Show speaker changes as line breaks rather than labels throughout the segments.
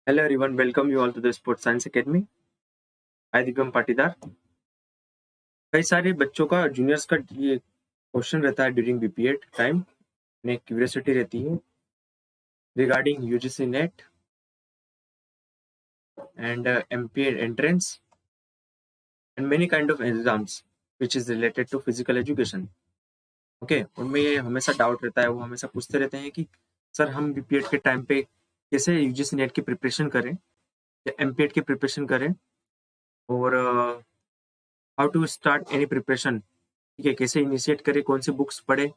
Hello everyone, welcome you all to the Sports Science Academy. I दिव्यम पाटीदार। कई सारे बच्चों का जूनियर्स का ये क्वेश्चन रहता है ड्यूरिंग बीपीएड टाइम, उन्हें क्यूरियोसिटी रहती है regarding UGC NET and MPEd entrance and many kind of exams which is related to physical education. Okay, उनमें ये हमेशा डाउट रहता है, वो हमेशा पूछते रहते हैं कि सर हम बीपीएड के टाइम पे कैसे यूजीसी नेट की प्रिपरेशन करें या एमपीएड की प्रिपरेशन करें और how to start any preparation, ठीक है, कैसे इनिशिएट करें, कौन सी बुक्स पढ़े,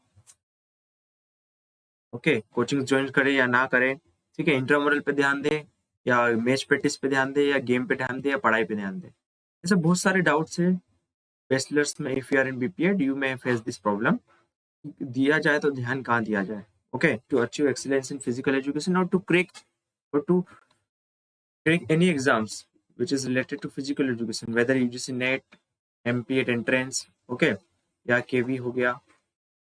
ओके, कोचिंग ज्वाइन करें या ना करें, ठीक है, इंट्रामुरल पे ध्यान दें या मैच प्रैक्टिस पे ध्यान दें या गेम पे ध्यान दें या पढ़ाई पे ध्यान दें। ऐसे बहुत सारे डाउट्स है बैचलर्स में। If you are in BPEd you may face this problem. दिया जाए तो ध्यान कहाँ दिया जाए, okay, to achieve excellence in physical education और to crack any exams which is related to physical education, whether UGC net, MPEd entrance, okay, या केवी हो गया,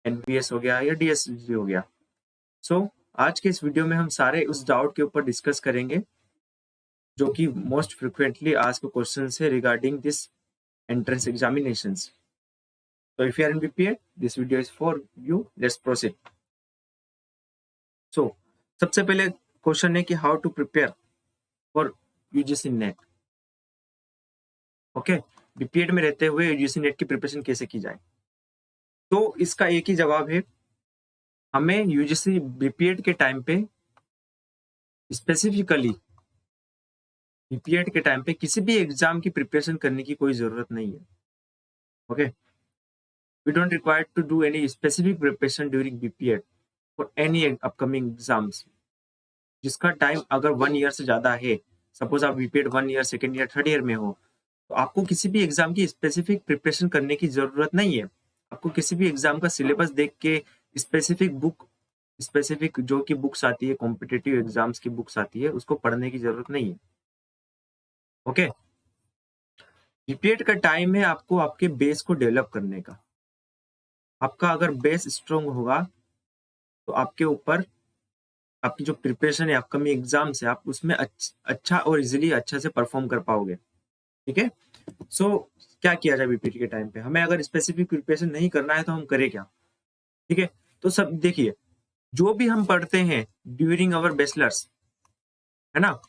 एनवीएस हो गया या डीएसजी हो गया। सो आज के इस वीडियो में हम सारे उस डाउट के ऊपर डिस्कस करेंगे जो कि मोस्ट फ्रिक्वेंटली आस्क्ड क्वेश्चन है regarding this entrance examinations. So if you are in BPA, this video is for you. Let's proceed. So सबसे पहले क्वेश्चन है कि how to prepare for UGC NET. Okay, BPEd में रहते हुए UGC net की preparation कैसे की जाए। तो इसका एक ही जवाब है, हमें यूजीसी बीपीएड के टाइम पे स्पेसिफिकली बीपीएड के टाइम पे किसी भी एग्जाम की प्रिपरेशन करने की कोई जरूरत नहीं है। Okay, we don't require to do any specific preparation during BPEd for any upcoming exams जिसका टाइम अगर 1 ईयर से ज्यादा है। सपोज आप BPEd 1 year, second year, third year में हो, तो आपको किसी भी एग्जाम की स्पेसिफिक प्रिपरेशन करने की जरूरत नहीं है। आपको किसी भी एग्जाम का सिलेबस देख के स्पेसिफिक जो की बुक्स आती है, कॉम्पिटिटिव एग्जाम्स की बुक्स आती है, उसको पढ़ने की जरूरत नहीं है। ओके, बीपीएड का टाइम है आपको आपके बेस को डेवलप करने का। आपका अगर बेस स्ट्रांग होगा तो आपके ऊपर आपकी जो प्रिपरेशन है, अपकमिंग एग्जाम्स है, आप उसमें अच्छा और इजीली अच्छा से परफॉर्म कर पाओगे। ठीक है, सो क्या किया जाए बीपीएड के टाइम पे। हमें अगर स्पेसिफिक प्रिपरेशन नहीं करना है तो हम करें क्या। ठीक है, तो सब देखिए, जो भी हम पढ़ते हैं ड्यूरिंग अवर बैचलर्स, है ना,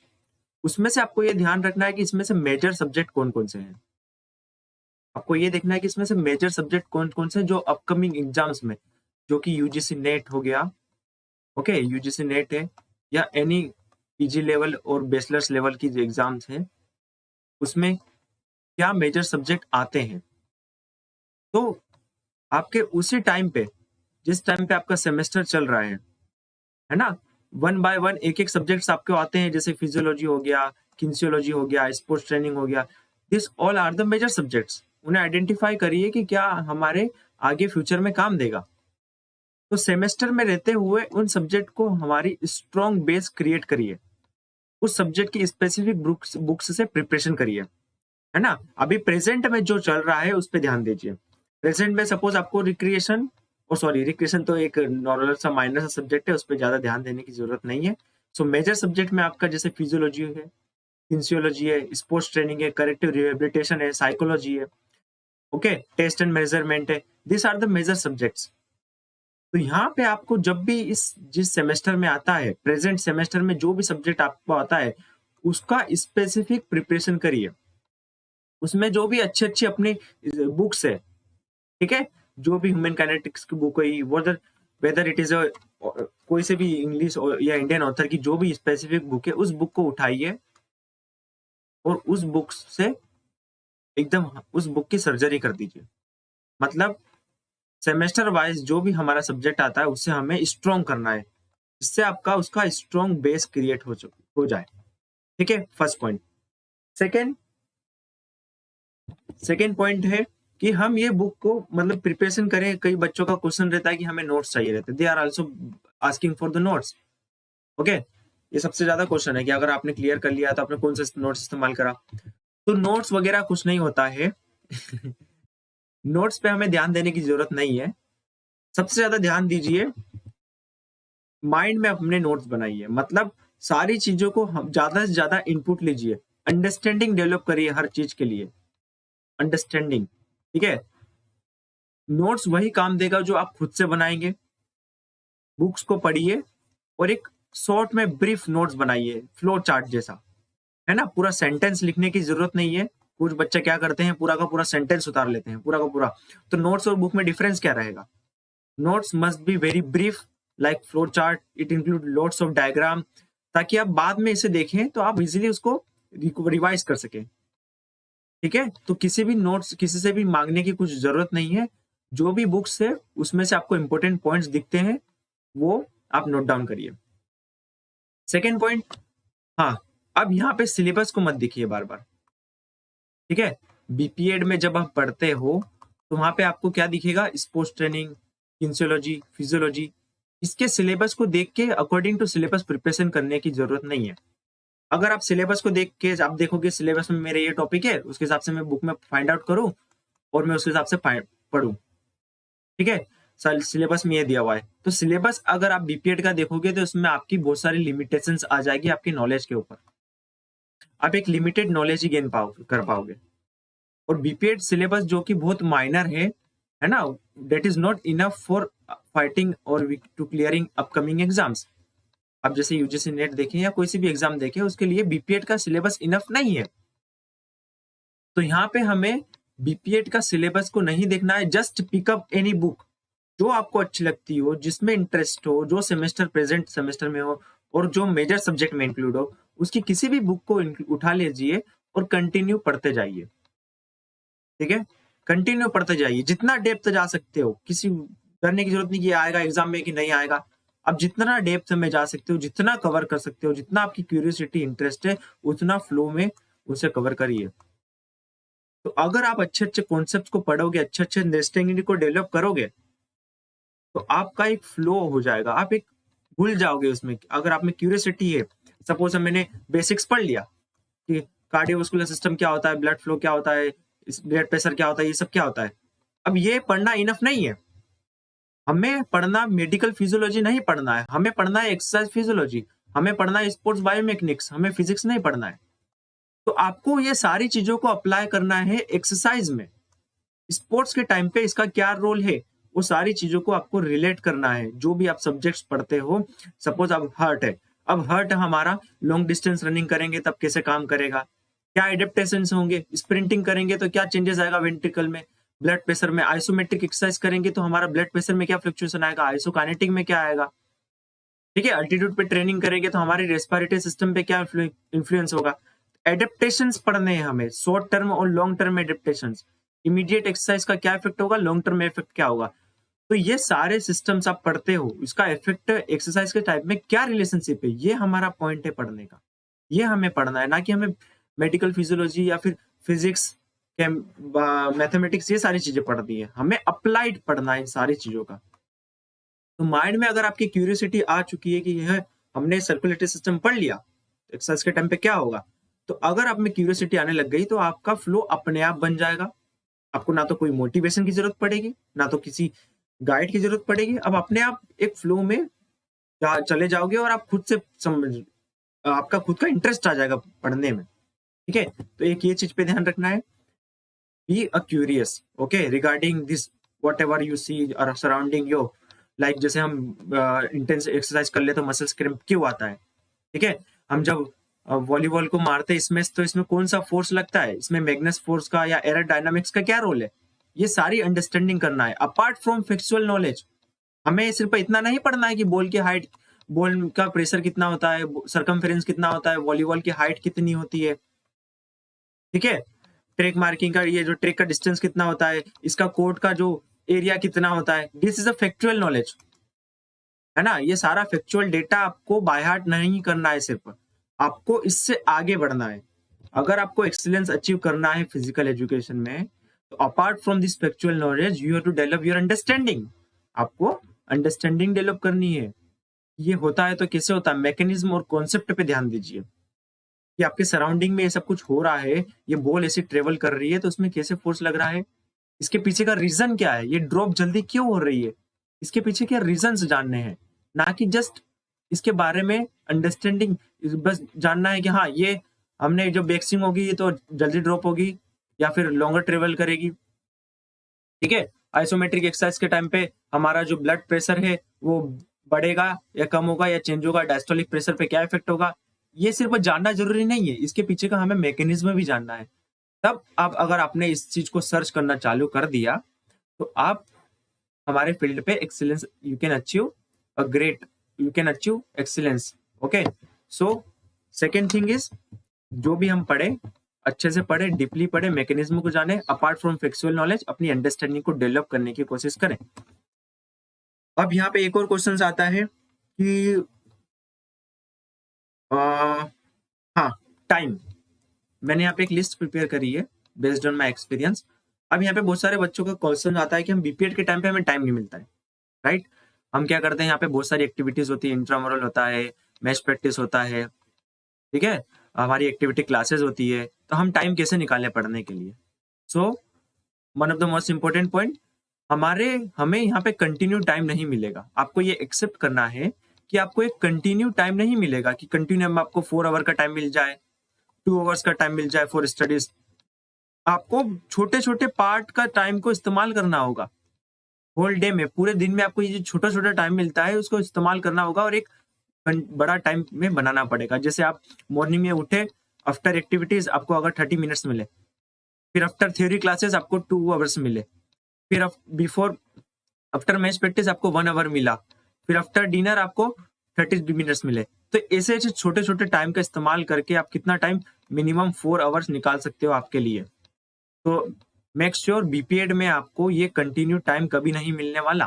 उसमें से आपको ये ध्यान रखना है कि इसमें से मेजर सब्जेक्ट कौन कौन से हैं। आपको ये देखना है कि इसमें से मेजर सब्जेक्ट कौन कौन से जो अपकमिंग एग्जाम्स में, जो कि यूजीसी नेट हो गया, ओके, यूजीसी नेट है या एनी पीजी लेवल और बैचलर्स लेवल की जो एग्जाम्स है, उसमें क्या मेजर सब्जेक्ट आते हैं। तो आपके उसी टाइम पे, जिस टाइम पे आपका सेमेस्टर चल रहा है ना, 1 बाय 1 एक एक सब्जेक्ट्स आपको आते हैं, जैसे फिजियोलॉजी हो गया, किन्सियोलॉजी हो गया, स्पोर्ट्स ट्रेनिंग हो गया, this all are the major subjects. उन्हें आइडेंटिफाई करिए कि क्या हमारे आगे फ्यूचर में काम देगा। तो सेमेस्टर में रहते हुए उन सब्जेक्ट को हमारी स्ट्रॉन्ग बेस क्रिएट करिए, उस सब्जेक्ट की स्पेसिफिक बुक्स से प्रिपरेशन करिए, है ना। अभी प्रेजेंट में जो चल रहा है उस पर ध्यान दीजिए। प्रेजेंट में सपोज आपको रिक्रिएशन तो एक नॉर्मल सा माइनर सा सब्जेक्ट है, उस पर ज्यादा ध्यान देने की जरूरत नहीं है। सो मेजर सब्जेक्ट में आपका जैसे फिजियोलॉजी है, फिजियोलॉजी है, स्पोर्ट्स ट्रेनिंग है, करेक्टिव रिहेबिलिटेशन है, साइकोलॉजी है, ओके, टेस्ट एंड मेजरमेंट है, this are the major subjects. तो यहाँ पे आपको जब भी जिस सेमेस्टर में आता है, प्रेजेंट सेमेस्टर में जो भी सब्जेक्ट आपको आता है, उसका स्पेसिफिक प्रिपरेशन करिए। उसमें जो भी अच्छी अपनी बुक्स है, ठीक है, जो भी ह्यूमन काइनेटिक्स की बुक है, वेदर इट इज कोई से भी इंग्लिश या इंडियन ऑथर की जो भी स्पेसिफिक बुक है, उस बुक को उठाइए और उस बुक से एकदम उस बुक की सर्जरी कर दीजिए। मतलब सेमेस्टर वाइज जो भी हमारा सब्जेक्ट आता है उससे हमें स्ट्रॉन्ग करना है, जिससे आपका उसका स्ट्रॉन्ग बेस क्रिएट हो जाए। ठीक है, फर्स्ट पॉइंट। सेकेंड पॉइंट है कि हम ये बुक को मतलब प्रिपरेशन करें। कई बच्चों का क्वेश्चन रहता है कि हमें नोट्स चाहिए रहते हैं, they are also asking for the notes. Okay, ये सबसे ज्यादा क्वेश्चन है कि अगर आपने क्लियर कर लिया तो आपने कौन सा नोट्स इस्तेमाल करा। तो नोट्स वगैरह कुछ नहीं होता है नोट्स पे हमें ध्यान देने की जरूरत नहीं है। सबसे ज्यादा ध्यान दीजिए, माइंड में अपने नोट्स बनाइए। मतलब सारी चीजों को हम ज्यादा से ज्यादा इनपुट लीजिए, अंडरस्टैंडिंग डेवलप करिए हर चीज के लिए, अंडरस्टैंडिंग। ठीक है, नोट्स वही काम देगा जो आप खुद से बनाएंगे। बुक्स को पढ़िए और एक शॉर्ट में ब्रीफ नोट्स बनाइए, फ्लो चार्ट जैसा, है ना। पूरा सेंटेंस लिखने की जरूरत नहीं है। कुछ बच्चे क्या करते हैं, पूरा का पूरा सेंटेंस उतार लेते हैं, पूरा का पूरा। तो नोट्स और बुक में डिफरेंस क्या रहेगा? Notes must be very brief like flow chart, it include lots of diagram, ताकि आप बाद में इसे देखें तो आप इजीली उसको रिवाइज कर सकें। ठीक है, तो किसी भी नोट्स किसी से भी मांगने की कुछ जरूरत नहीं है। जो भी बुक्स है उसमें से आपको इंपॉर्टेंट पॉइंट्स दिखते हैं वो आप नोट डाउन करिए। सेकेंड पॉइंट, हाँ, अब यहाँ पे सिलेबस को मत देखिए बार बार। ठीक है, बीपीएड में जब आप पढ़ते हो तो वहां पे आपको क्या दिखेगा? Sports training, kinesiology, physiology. इसके सिलेबस को देख के अकॉर्डिंग टू सिलेबस प्रिपरेशन करने की जरूरत नहीं है। अगर आप सिलेबस को देख के आप देखोगे सिलेबस में मेरे ये टॉपिक है, उसके हिसाब से मैं बुक में फाइंड आउट करूं और मैं उसके हिसाब से पढ़ूं। ठीक है, सिलेबस में ये दिया हुआ है। तो सिलेबस अगर आप बीपीएड का देखोगे तो उसमें आपकी बहुत सारी लिमिटेशंस आ जाएगी आपकी नॉलेज के ऊपर। आप एक लिमिटेड नॉलेज ही गेन कर पाओगे। और बीपीएड सिलेबस जो कि बहुत माइनर है ना, that is not enough for fighting और टू क्लियरिंग अपकमिंग एग्जाम्स। आप जैसे यूजीसी नेट देखें या कोई सी भी एग्जाम देखें, उसके लिए बीपीएड का सिलेबस इनफ नहीं है। तो यहाँ पे हमें बीपीएड का सिलेबस को नहीं देखना है। जस्ट पिकअप एनी बुक जो आपको अच्छी लगती हो, जिसमें इंटरेस्ट हो, जो सेमेस्टर प्रेजेंट सेमेस्टर में हो और जो मेजर सब्जेक्ट में इंक्लूड हो, उसकी किसी भी बुक को उठा लीजिए और कंटिन्यू पढ़ते जाइए। ठीक है, कंटिन्यू पढ़ते जाइए, जितना डेप्थ जा सकते हो। किसी करने की जरूरत नहीं कि आएगा एग्जाम में कि नहीं आएगा। आप जितना डेप्थ में जा सकते हो, जितना कवर कर सकते हो, जितना आपकी क्यूरियोसिटी इंटरेस्ट है, उतना फ्लो में उसे कवर करिए। तो अगर आप अच्छे अच्छे कॉन्सेप्ट को पढ़ोगे, अच्छे अच्छे अंडरस्टैंडिंग को डेवलप करोगे, तो आपका एक फ्लो हो जाएगा। आप एक भूल जाओगे उसमें। अगर आप में क्यूरियोसिटी है, सपोज मैंने बेसिक्स पढ़ लिया कि कार्डियोवास्कुलर सिस्टम क्या होता है, ब्लड फ्लो क्या होता है, ब्लड प्रेशर क्या होता है, ये सब क्या होता है। अब ये पढ़ना इनफ नहीं है। हमें पढ़ना मेडिकल फिजियोलॉजी नहीं पढ़ना है, हमें पढ़ना है एक्सरसाइज फिजियोलॉजी, हमें पढ़ना है स्पोर्ट्स बायोमेकेनिक्स, हमें फिजिक्स नहीं पढ़ना है। तो आपको ये सारी चीजों को अप्लाई करना है एक्सरसाइज में। स्पोर्ट्स के टाइम पे इसका क्या रोल है, वो सारी चीजों को आपको रिलेट करना है। जो भी आप सब्जेक्ट्स पढ़ते हो, सपोज अब हार्ट है, अब हार्ट हमारा लॉन्ग डिस्टेंस रनिंग करेंगे तब कैसे काम करेगा, क्या एडेप्टेशन होंगे, स्प्रिंटिंग करेंगे तो क्या चेंजेस आएगा वेंट्रिकल में, ब्लड प्रेशर में, आइसोमेट्रिक एक्सरसाइज करेंगे तो हमारा ब्लड प्रेशर में क्या फ्लक्चुएशन आएगा, आइसोकाइनेटिक में क्या आएगा। ठीक है, अल्टीट्यूड पे ट्रेनिंग करेंगे तो हमारी रेस्पिरेटरी सिस्टम पे क्या इन्फ्लुएंस होगा। एडेप्टेशंस पढ़ने हैं हमें, शॉर्ट टर्म और long term adaptations. Immediate exercise का क्या इफेक्ट होगा, लॉन्ग टर्म में इफेक्ट क्या होगा। तो ये सारे सिस्टम्स आप पढ़ते हो, इसका इफेक्ट एक्सरसाइज के टाइप में क्या रिलेशनशिप है, ये हमारा पॉइंट है पढ़ने का। ये हमें पढ़ना है, ना कि हमें मेडिकल फिजियोलॉजी या फिर फिजिक्स, मैथमेटिक्स, ये सारी चीजें पढ़नी है। हमें अप्लाइड पढ़ना है इन सारी चीजों का। तो माइंड में अगर आपकी क्यूरियोसिटी आ चुकी है कि यह हमने सर्कुलेटरी सिस्टम पढ़ लिया, तो एक्सरसाइज के टाइम पे क्या होगा, तो अगर आप में क्यूरियोसिटी आने लग गई तो आपका फ्लो अपने आप बन जाएगा। आपको ना तो कोई मोटिवेशन की जरूरत पड़ेगी, ना तो किसी गाइड की जरूरत पड़ेगी। अब अपने आप एक फ्लो में चले जाओगे और आप खुद से समझ, आपका खुद का इंटरेस्ट आ जाएगा पढ़ने में। ठीक है, तो एक ये चीज पे ध्यान रखना है, be a curious, okay, regarding this whatever you see और सराउंडिंग यू। लाइक जैसे हम इंटेंस एक्सरसाइज कर ले तो मसल्स क्रैम्प क्यों आता है। ठीक है, हम जब वॉलीबॉल को मारते इसमें, तो इसमें कौन सा फोर्स लगता है, इसमें मैग्नेस फोर्स का या एरोडायनामिक्स का क्या रोल है, ये सारी अंडरस्टैंडिंग करना है। अपार्ट फ्रॉम फैक्चुअल नॉलेज, हमें सिर्फ इतना नहीं पढ़ना है कि बॉल की हाइट, बॉल का प्रेशर कितना होता है, सरकमफेरेंस कितना होता है, वॉलीबॉल की हाइट कितनी होती है। ठीक है, ट्रैक मार्किंग का ये जो ट्रैक का डिस्टेंस कितना होता है, इसका कोर्ट का जो एरिया कितना होता है, this is a factual knowledge, है ना। ये सारा फैक्चुअल डेटा आपको बाय हार्ट नहीं करना है, सिर्फ आपको इससे आगे बढ़ना है। अगर आपको एक्सीलेंस अचीव करना है फिजिकल एजुकेशन में, तो apart from this factual knowledge you have to develop your understanding. आपको अंडरस्टैंडिंग डेवलप करनी है। ये होता है तो कैसे होता है, मैकेनिज्म और कॉन्सेप्ट पे ध्यान दीजिए कि आपके सराउंडिंग में ये सब कुछ हो रहा है, ये बॉल ऐसे ट्रेवल कर रही है तो उसमें कैसे फोर्स लग रहा है, इसके पीछे का रीजन क्या है, ये ड्रॉप जल्दी क्यों हो रही है, इसके पीछे क्या रीजंस जानने हैं, ना कि जस्ट इसके बारे में अंडरस्टैंडिंग बस जानना है कि हाँ ये हमने जो बैकस्विंग होगी ये तो जल्दी ड्रॉप होगी या फिर लॉन्गर ट्रेवल करेगी। ठीक है, आइसोमेट्रिक एक्सरसाइज के टाइम पे हमारा जो ब्लड प्रेशर है वो बढ़ेगा या कम होगा या चेंज होगा, डायस्टोलिक प्रेशर पे क्या इफेक्ट होगा, ये सिर्फ जानना जरूरी नहीं है, इसके पीछे का हमें मैकेनिज्म भी जानना है। तब आप अगर आपने इस चीज को सर्च करना चालू कर दिया तो आप हमारे फील्ड पे excellence you can achieve a great, you can achieve excellence. Okay, so second thing is जो भी हम पढ़े अच्छे से पढ़े, डीपली पढ़े, मैकेनिज्म को जाने, अपार्ट फ्रॉम फैक्चुअल नॉलेज अपनी अंडरस्टैंडिंग को डेवलप करने की कोशिश करें। अब यहाँ पे एक और क्वेश्चन आता है कि हाँ टाइम, मैंने यहाँ पे एक लिस्ट प्रिपेयर करी है बेस्ड ऑन माय एक्सपीरियंस। अब यहाँ पे बहुत सारे बच्चों का क्वेश्चन आता है कि हम बीपीएड के टाइम पे हमें टाइम नहीं मिलता है, राइट। हम क्या करते हैं, यहाँ पे बहुत सारी एक्टिविटीज होती है, इंट्रामुरल होता है, मैच प्रैक्टिस होता है, ठीक है, हमारी एक्टिविटी क्लासेस होती है, तो हम टाइम कैसे निकालें पढ़ने के लिए। So one of the most important point, हमें यहाँ पे कंटिन्यू टाइम नहीं मिलेगा। आपको ये एक्सेप्ट करना है कि आपको एक कंटिन्यू टाइम नहीं मिलेगा कि कंटिन्यू आपको 4 आवर का टाइम मिल जाए, 2 आवर्स का टाइम मिल जाए फॉर स्टडीज। आपको छोटे छोटे पार्ट का टाइम को इस्तेमाल करना होगा। होल डे में, पूरे दिन में आपको ये जो छोटा छोटा टाइम मिलता है उसको इस्तेमाल करना होगा और एक बड़ा टाइम में बनाना पड़ेगा। जैसे आप मॉर्निंग में उठे, आफ्टर एक्टिविटीज आपको अगर 30 मिनट्स मिले, फिर आफ्टर थ्योरी क्लासेस आपको 2 आवर्स मिले, फिर बिफोर आफ्टर मैच प्रैक्टिस आपको 1 आवर मिला, फिर आफ्टर डिनर आपको 30 मिनट्स मिले। तो ऐसे ऐसे छोटे छोटे टाइम का इस्तेमाल करके आप कितना टाइम, मिनिमम 4 आवर्स निकाल सकते हो आपके लिए। तो मेक श्योर बीपीएड में आपको ये कंटिन्यू टाइम कभी नहीं मिलने वाला,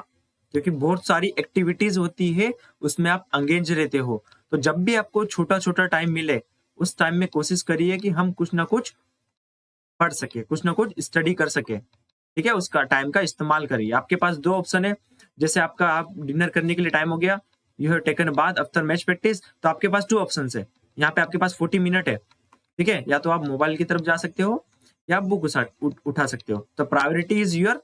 क्योंकि बहुत सारी एक्टिविटीज होती है उसमें आप एंगेज रहते हो। तो जब भी आपको छोटा छोटा टाइम मिले उस टाइम में कोशिश करिए कि हम कुछ ना कुछ पढ़ सके, कुछ ना कुछ स्टडी कर सके, ठीक है। उसका टाइम का इस्तेमाल करिए। आपके पास 2 ऑप्शन है, जैसे आपका आप डिनर करने के लिए टाइम हो गया, you have taken bath after match practice, तो आपके पास 2 ऑप्शन है। यहाँ पे आपके पास 40 मिनट है, ठीक है, या तो आप मोबाइल की तरफ जा सकते हो या आप बुक उठा सकते हो। तो प्रायोरिटी इज योर,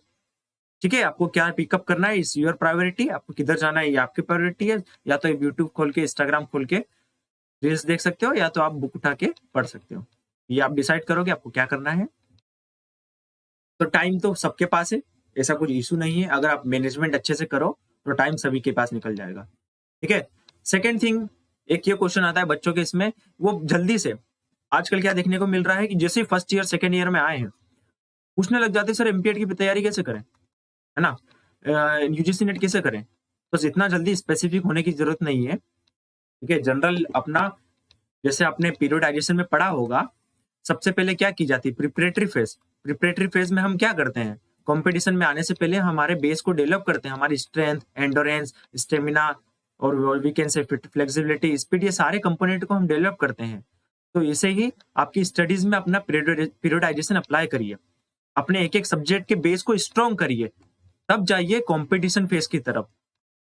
ठीक है, आपको क्या पिकअप करना है इज योर प्रायोरिटी, आपको किधर जाना है ये आपकी प्रायोरिटी है। या तो यूट्यूब खोल के, इंस्टाग्राम खोल के रील्स देख सकते हो, या तो आप बुक उठा के पढ़ सकते हो। ये आप डिसाइड करोगे आपको क्या करना है। तो टाइम तो सबके पास है, ऐसा कुछ इशू नहीं है। अगर आप मैनेजमेंट अच्छे से करो तो टाइम सभी के पास निकल जाएगा, ठीक है। सेकेंड थिंग, एक ये क्वेश्चन आता है बच्चों के इसमें, वो जल्दी से आजकल क्या देखने को मिल रहा है कि जैसे फर्स्ट ईयर सेकेंड ईयर में आए हैं पूछने लग जाते हैं, सर एमपीएड की तैयारी कैसे करें, है ना, यूजीसी नेट कैसे करें। तो इतना जल्दी स्पेसिफिक होने की जरूरत नहीं है, ठीक है। जनरल अपना, जैसे आपने पीरियडाइजेशन में पढ़ा होगा, सबसे पहले क्या की जाती है, प्रिपरेटरी फेज। प्रिपरेटरी फेज में हम क्या करते हैं, कंपटीशन में आने से पहले हमारे बेस को डेवलप करते हैं, हमारी स्ट्रेंथ, एंडोरेंस, स्टेमिना और we can say flexibility, speed, ये सारे कंपोनेंट को हम डेवलप करते हैं। तो इसे ही आपकी स्टडीज में अपना पीरियडाइजेशन अप्लाई करिए, अपने एक एक सब्जेक्ट के बेस को स्ट्रॉन्ग करिए, तब जाइए कंपटीशन फेज की तरफ,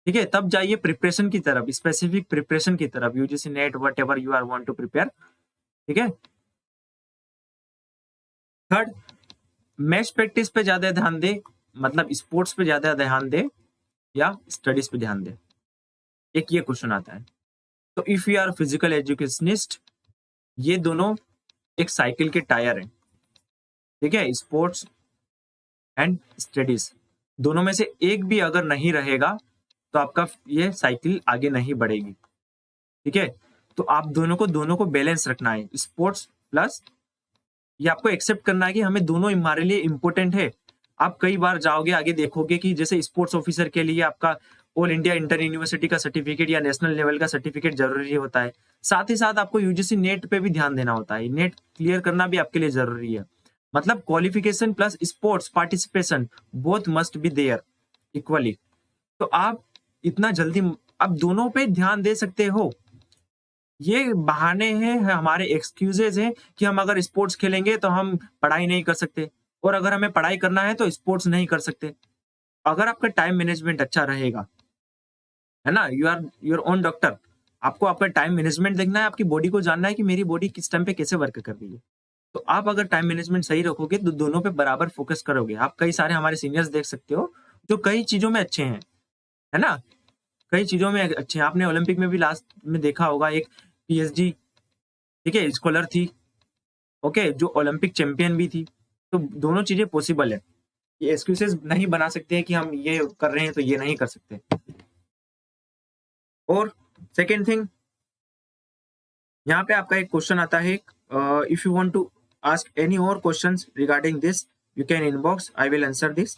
ठीक है, तब जाइए प्रिपरेशन की तरफ, स्पेसिफिक प्रिपरेशन की तरफ, UGC NET whatever you are want to prepare, ठीक है। थर्ड, मैच प्रैक्टिस पे ज्यादा ध्यान दे, मतलब स्पोर्ट्स पे ज्यादा ध्यान दे या स्टडीज पे ध्यान दे, एक ये क्वेश्चन आता है। तो if you are physical educationist, ये दोनों एक साइकिल के टायर हैं, ठीक है, स्पोर्ट्स एंड स्टडीज, दोनों में से एक भी अगर नहीं रहेगा तो आपका ये साइकिल आगे नहीं बढ़ेगी, ठीक है। तो आप दोनों को बैलेंस रखना है, स्पोर्ट्स प्लस, ये आपको एक्सेप्ट करना है कि हमें दोनों हमारे लिए इंपॉर्टेंट है। आप कई बार जाओगे आगे देखोगे कि जैसे स्पोर्ट्स ऑफिसर के लिए आपका ऑल इंडिया इंटर यूनिवर्सिटी का सर्टिफिकेट या नेशनल लेवल का सर्टिफिकेट जरूरी होता है, साथ ही साथ आपको यूजीसी नेट पे भी ध्यान देना होता है, नेट क्लियर करना भी आपके लिए जरूरी है। मतलब qualification plus sports participation both must be there equally. तो आप इतना जल्दी आप दोनों पे ध्यान दे सकते हो, ये बहाने हैं, हमारे एक्सक्यूजेज हैं कि हम अगर स्पोर्ट्स खेलेंगे तो हम पढ़ाई नहीं कर सकते, और अगर हमें पढ़ाई करना है तो स्पोर्ट्स नहीं कर सकते। अगर आपका टाइम मैनेजमेंट अच्छा रहेगा, है ना, you are your own doctor, आपको आपका टाइम मैनेजमेंट देखना है, आपकी बॉडी को जानना है कि मेरी बॉडी किस टाइम पे कैसे वर्क कर रही है। तो आप अगर टाइम मैनेजमेंट सही रखोगे तो दोनों पे बराबर फोकस करोगे। आप कई सारे हमारे सीनियर्स देख सकते हो जो कई चीजों में अच्छे हैं, है ना, कई चीजों में अच्छे हैं। आपने ओलंपिक में भी लास्ट में देखा होगा, एक पीएचडी, ठीक है, स्कॉलर थी, ओके, जो ओलंपिक चैंपियन भी थी। तो दोनों चीजें पॉसिबल है। ये एक्सक्यूजेस नहीं बना सकते हैं कि हम ये कर रहे हैं तो ये नहीं कर सकते। और सेकेंड थिंग, यहाँ पे आपका एक क्वेश्चन आता है, if you want to ask any और questions regarding this you can inbox, I will answer this.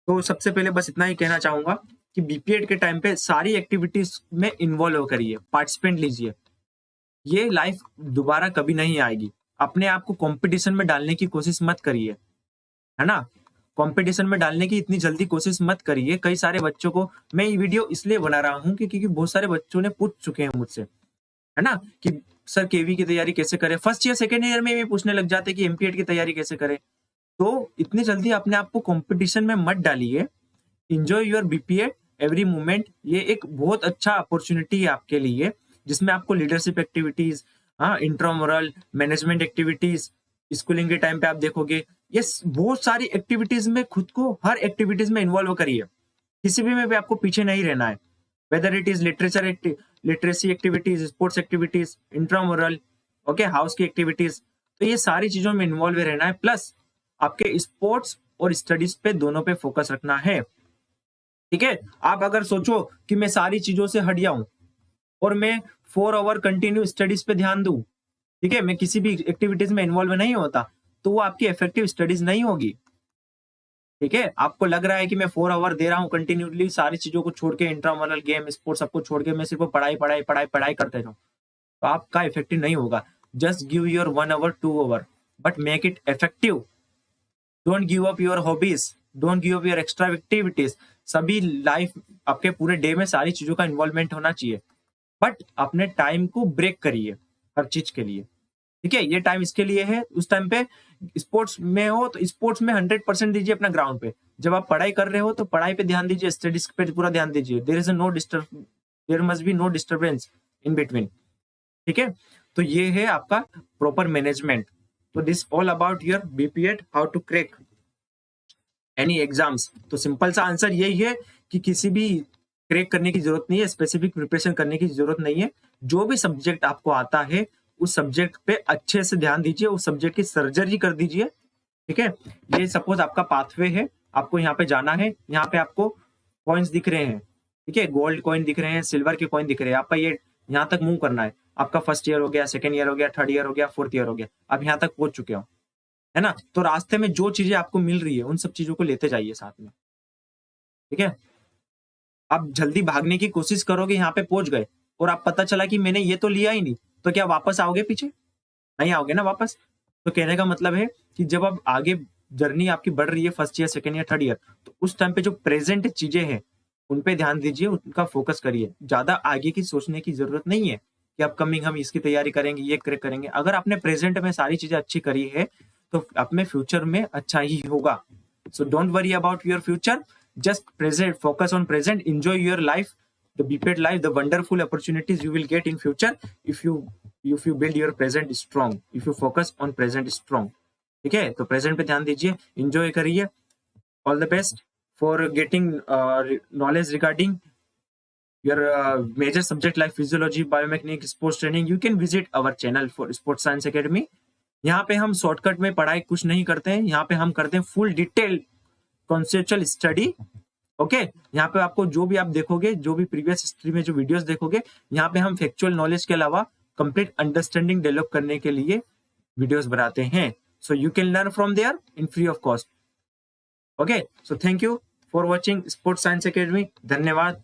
तो सबसे पहले बस इतना ही कहना चाहूंगा कि बीपीएड के टाइम पे सारी एक्टिविटीज में इन्वॉल्व करिए, पार्टिसिपेंट लीजिए। ये लाइफ दोबारा कभी नहीं आएगी। अपने आप को कंपटीशन में डालने की कोशिश मत करिए, है ना। कंपटीशन में डालने की इतनी जल्दी कोशिश मत करिए। कई सारे बच्चों को मैं ये वीडियो इसलिए बना रहा हूँ क्योंकि बहुत सारे बच्चों ने पूछ चुके हैं मुझसे, है ना, कि सर केवी की तैयारी कैसे करें। फर्स्ट ईयर सेकेंड ईयर में भी पूछने लग जाते कि एमपीएड की तैयारी कैसे करें। तो इतनी जल्दी अपने आप को कंपटीशन में मत डालिए। Enjoy your BPEd every moment. ये एक बहुत अच्छा अपॉर्चुनिटी है आपके लिए, जिसमें आपको लीडरशिप एक्टिविटीज, हाँ, इंट्रामोरल मैनेजमेंट एक्टिविटीज, स्कूलिंग के टाइम पे आप देखोगे ये बहुत सारी एक्टिविटीज में खुद को हर एक्टिविटीज में इन्वॉल्व करिए। किसी भी में भी आपको पीछे नहीं रहना है, whether it is literacy activities, sports activities, intramural, okay, house की एक्टिविटीज। तो ये सारी चीजों में इन्वॉल्व रहना है। प्लस आपके स्पोर्ट्स और स्टडीज पे दोनों पे फोकस रखना है, ठीक है। आप अगर सोचो कि मैं सारी चीजों से हट जाऊं और मैं 4 आवर कंटिन्यू स्टडीज पे ध्यान दूं, ठीक है, मैं किसी भी एक्टिविटीज में इन्वॉल्व नहीं होता, तो वो आपकी इफेक्टिव स्टडीज नहीं होगी, ठीक है। आपको लग रहा है कि मैं 4 आवर दे रहा हूँ कंटिन्यूसली, सारी चीजों को छोड़ के, इंट्रामोरल, गेम, स्पोर्ट्स सबको छोड़ के मैं सिर्फ पढ़ाई पढ़ाई पढ़ाई पढ़ाई करते रहूं, तो आपका इफेक्टिव नहीं होगा। Just give your 1 hour 2 hour, but make it effective. Don't give up your hobbies, don't give up your extra activities. सभी लाइफ आपके पूरे डे में सारी चीजों का इन्वॉल्वमेंट होना चाहिए, बट अपने टाइम को ब्रेक करिए हर चीज के लिए, ठीक है। ये टाइम इसके लिए है। उस टाइम पे स्पोर्ट्स में हो तो स्पोर्ट्स में 100% दीजिए अपना ग्राउंड पे। जब आप पढ़ाई कर रहे हो तो पढ़ाई पे ध्यान दीजिए, स्टडीज पे पूरा ध्यान दीजिए। There must be no disturbance in between, ठीक है। तो ये है आपका प्रॉपर मैनेजमेंट। तो this all about your BPEd, how to crack any exams. तो सिंपल सा आंसर यही है कि किसी भी क्रैक करने की जरूरत नहीं है, स्पेसिफिक प्रिपरेशन करने की जरूरत नहीं है। जो भी सब्जेक्ट आपको आता है उस सब्जेक्ट पे अच्छे से ध्यान दीजिए, उस सब्जेक्ट की सर्जरी कर दीजिए, ठीक है। ये सपोज आपका पाथवे है, आपको यहाँ पे जाना है, यहाँ पे आपको कॉइन्स दिख रहे हैं, ठीक है, गोल्ड कॉइन दिख रहे हैं, सिल्वर के कॉइन दिख रहे हैं, आपका ये यहाँ तक मूव करना है। आपका फर्स्ट ईयर हो गया, सेकेंड ईयर हो गया, थर्ड ईयर हो गया, फोर्थ ईयर हो गया, आप यहाँ तक पहुंच चुके हो, है ना। तो रास्ते में जो चीजें आपको मिल रही है उन सब चीजों को लेते जाइए साथ में, ठीक है। आप जल्दी भागने की कोशिश करोगे, यहाँ पे पहुंच गए और आप पता चला कि मैंने ये तो लिया ही नहीं, तो क्या वापस आओगे पीछे? नहीं आओगे ना वापस। तो कहने का मतलब है कि जब आप आगे जर्नी आपकी बढ़ रही है, first year, second year, third year, तो उस टाइम पे जो प्रेजेंट चीजें हैं उन पे ध्यान दीजिए, उनका फोकस करिए। ज्यादा आगे की सोचने की जरूरत नहीं है कि अपकमिंग हम इसकी तैयारी करेंगे, ये क्रैक करेंगे। अगर आपने प्रेजेंट में सारी चीजें अच्छी करी है तो अपने फ्यूचर में अच्छा ही होगा। So don't worry about your future, just present, focus on present, enjoy your life, the BPED life, the wonderful opportunities you will get in future if you build your present strong, if you focus on present strong, ठीक है। तो present पे ध्यान दीजिए, enjoy करिए। All the best for getting knowledge regarding your major subject like physiology, biomechanics, sports training. You can visit our channel for Sports Science Academy. यहाँ पे हम शॉर्टकट में पढ़ाई कुछ नहीं करते हैं, यहाँ पे हम करते हैं full detail conceptual study, okay. यहाँ पे आपको जो भी आप देखोगे, जो भी प्रीवियस हिस्ट्री में जो वीडियोस देखोगे, यहाँ पे हम फैक्चुअल नॉलेज के अलावा कंप्लीट अंडरस्टैंडिंग डेवलप करने के लिए वीडियोस बनाते हैं। So you can learn from there in free of cost, okay. So thank you for watching sports science academy. धन्यवाद।